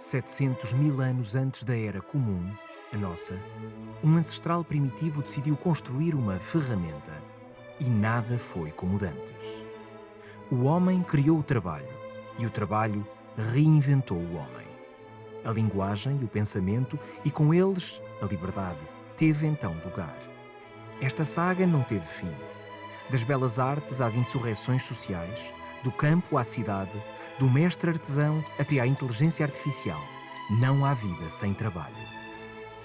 700 mil anos antes da Era Comum, a nossa, um ancestral primitivo decidiu construir uma ferramenta e nada foi como dantes. O homem criou o trabalho e o trabalho reinventou o homem. A linguagem e o pensamento e com eles a liberdade teve então lugar. Esta saga não teve fim. Das belas artes às insurreições sociais, do campo à cidade, do mestre artesão até à inteligência artificial, não há vida sem trabalho.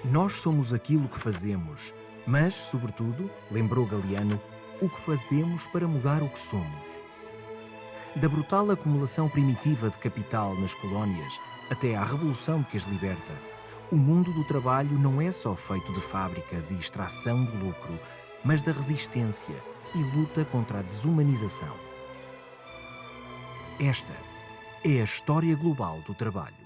Nós somos aquilo que fazemos, mas, sobretudo, lembrou Galeano, o que fazemos para mudar o que somos. Da brutal acumulação primitiva de capital nas colónias até à revolução que as liberta, o mundo do trabalho não é só feito de fábricas e extração de lucro, mas da resistência e luta contra a desumanização. Esta é a história global do trabalho.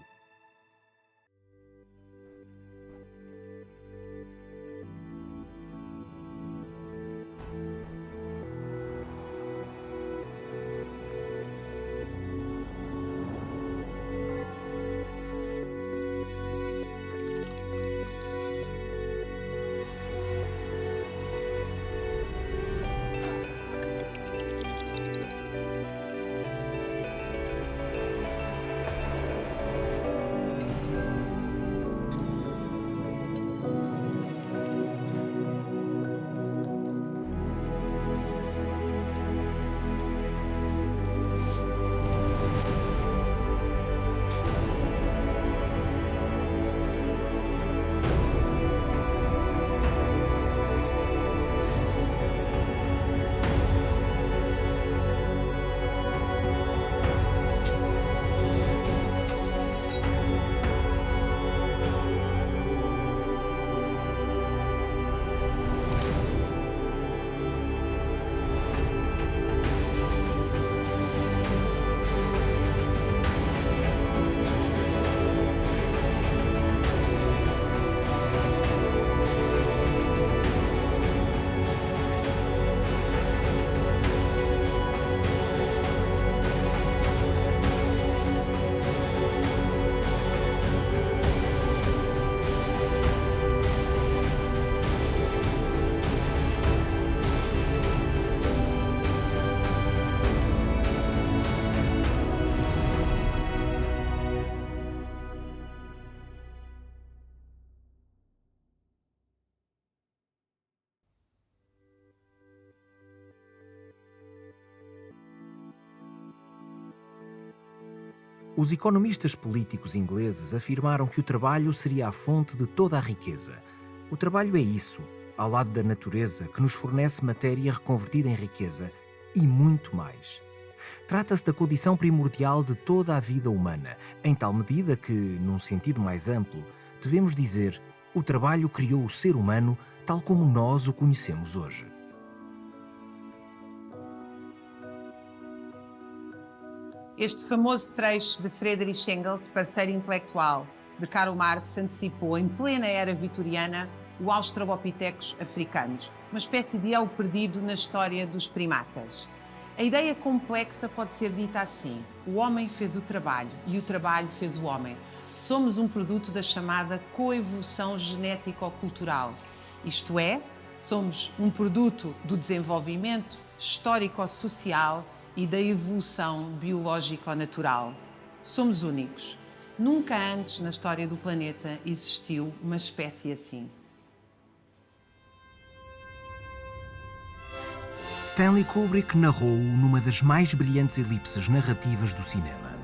Os economistas políticos ingleses afirmaram que o trabalho seria a fonte de toda a riqueza. O trabalho é isso, ao lado da natureza, que nos fornece matéria reconvertida em riqueza e muito mais. Trata-se da condição primordial de toda a vida humana, em tal medida que, num sentido mais amplo, devemos dizer: o trabalho criou o ser humano tal como nós o conhecemos hoje. Este famoso trecho de Friedrich Engels, parceiro intelectual de Karl Marx, antecipou em plena era vitoriana o Australopithecus africanos, uma espécie de elo perdido na história dos primatas. A ideia complexa pode ser dita assim: o homem fez o trabalho e o trabalho fez o homem. Somos um produto da chamada coevolução genético-cultural, isto é, somos um produto do desenvolvimento histórico-social e da evolução biológico-natural. Somos únicos. Nunca antes na história do planeta existiu uma espécie assim. Stanley Kubrick narrou-o numa das mais brilhantes elipses narrativas do cinema.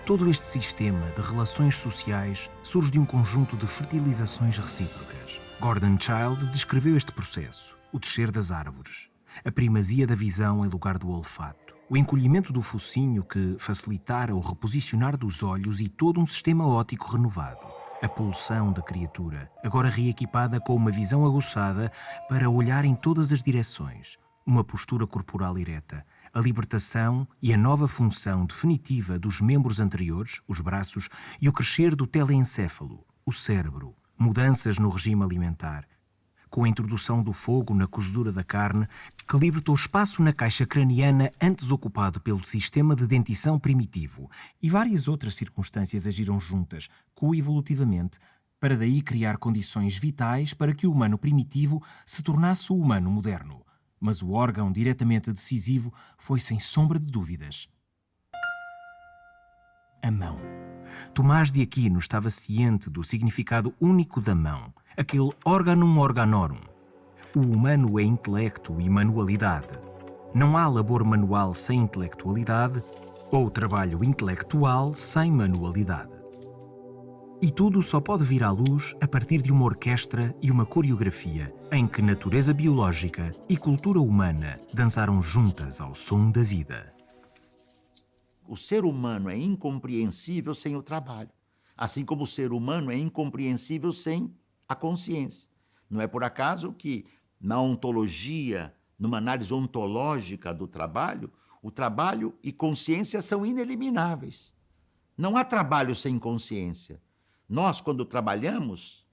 Todo este sistema de relações sociais surge de um conjunto de fertilizações recíprocas. Gordon Childe descreveu este processo: o descer das árvores, a primazia da visão em lugar do olfato, o encolhimento do focinho que facilitara o reposicionar dos olhos e todo um sistema óptico renovado, a pulsão da criatura, agora reequipada com uma visão aguçada para olhar em todas as direções, uma postura corporal ereta, a libertação e a nova função definitiva dos membros anteriores, os braços, e o crescer do teleencéfalo, o cérebro, mudanças no regime alimentar. com a introdução do fogo na cozedura da carne, que libertou espaço na caixa craniana antes ocupado pelo sistema de dentição primitivo, e várias outras circunstâncias agiram juntas, coevolutivamente, para daí criar condições vitais para que o humano primitivo se tornasse o humano moderno. Mas o órgão diretamente decisivo foi, sem sombra de dúvidas, a mão. Tomás de Aquino estava ciente do significado único da mão, aquele organum organorum. O humano é intelecto e manualidade. Não há labor manual sem intelectualidade ou trabalho intelectual sem manualidade. E tudo só pode vir à luz a partir de uma orquestra e uma coreografia em que natureza biológica e cultura humana dançaram juntas ao som da vida. O ser humano é incompreensível sem o trabalho, assim como o ser humano é incompreensível sem a consciência. Não é por acaso que, na ontologia, numa análise ontológica do trabalho, o trabalho e consciência são inelimináveis. Não há trabalho sem consciência. Nós, quando trabalhamos,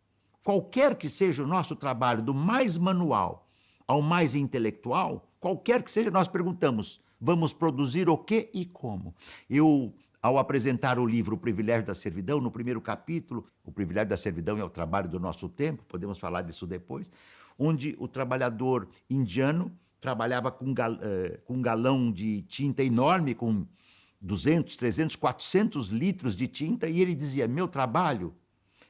qualquer que seja o nosso trabalho, do mais manual ao mais intelectual, qualquer que seja, nós perguntamos: vamos produzir o quê e como? Eu, ao apresentar o livro O Privilégio da Servidão, no primeiro capítulo, o privilégio da servidão é o trabalho do nosso tempo, podemos falar disso depois, onde o trabalhador indiano trabalhava com um galão de tinta enorme, com 200, 300, 400 litros de tinta, e ele dizia: meu trabalho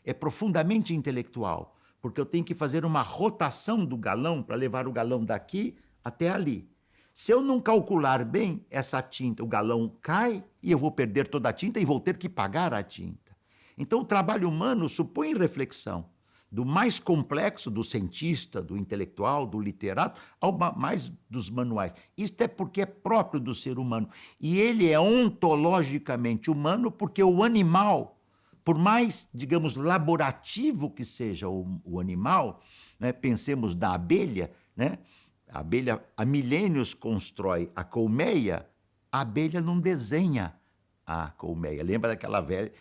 é profundamente intelectual, porque eu tenho que fazer uma rotação do galão para levar o galão daqui até ali. Se eu não calcular bem essa tinta, o galão cai e eu vou perder toda a tinta e vou ter que pagar a tinta. Então, o trabalho humano supõe reflexão, do mais complexo, do cientista, do intelectual, do literato, ao mais dos manuais. Isto é porque é próprio do ser humano. E ele é ontologicamente humano porque o animal, por mais, digamos, laborativo que seja o animal, né, pensemos na abelha, né? A abelha há milênios constrói a colmeia, a abelha não desenha a colmeia. Lembra daquela velha,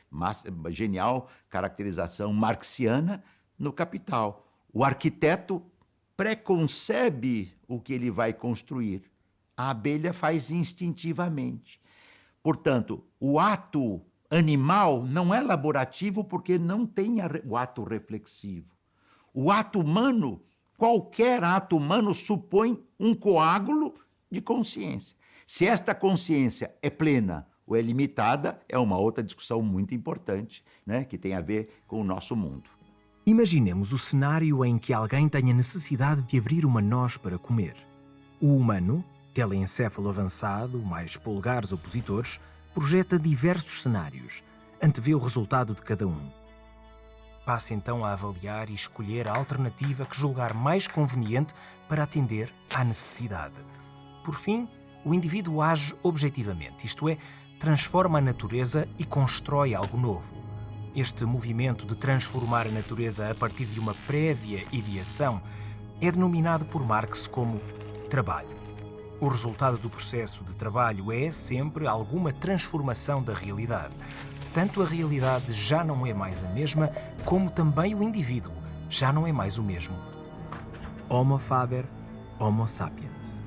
genial caracterização marxiana no Capital? O arquiteto preconcebe o que ele vai construir. A abelha faz instintivamente. Portanto, o ato animal não é laborativo porque não tem o ato reflexivo. O ato humano, qualquer ato humano supõe um coágulo de consciência. Se esta consciência é plena ou é limitada, é uma outra discussão muito importante, né, que tem a ver com o nosso mundo. Imaginemos o cenário em que alguém tenha necessidade de abrir uma noz para comer. O humano, telencéfalo avançado, mais polegares opositores, projeta diversos cenários, antevê o resultado de cada um. Passa então a avaliar e escolher a alternativa que julgar mais conveniente para atender à necessidade. Por fim, o indivíduo age objetivamente, isto é, transforma a natureza e constrói algo novo. Este movimento de transformar a natureza a partir de uma prévia ideação é denominado por Marx como trabalho. O resultado do processo de trabalho é sempre alguma transformação da realidade. Tanto a realidade já não é mais a mesma, como também o indivíduo já não é mais o mesmo. Homo faber, homo sapiens.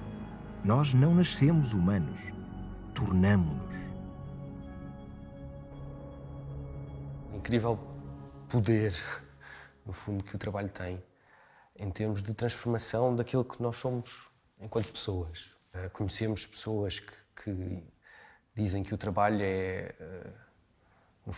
Nós não nascemos humanos, tornamo-nos. Incrível poder, no fundo, que o trabalho tem, em termos de transformação daquilo que nós somos enquanto pessoas. Conhecemos pessoas que dizem que o trabalho é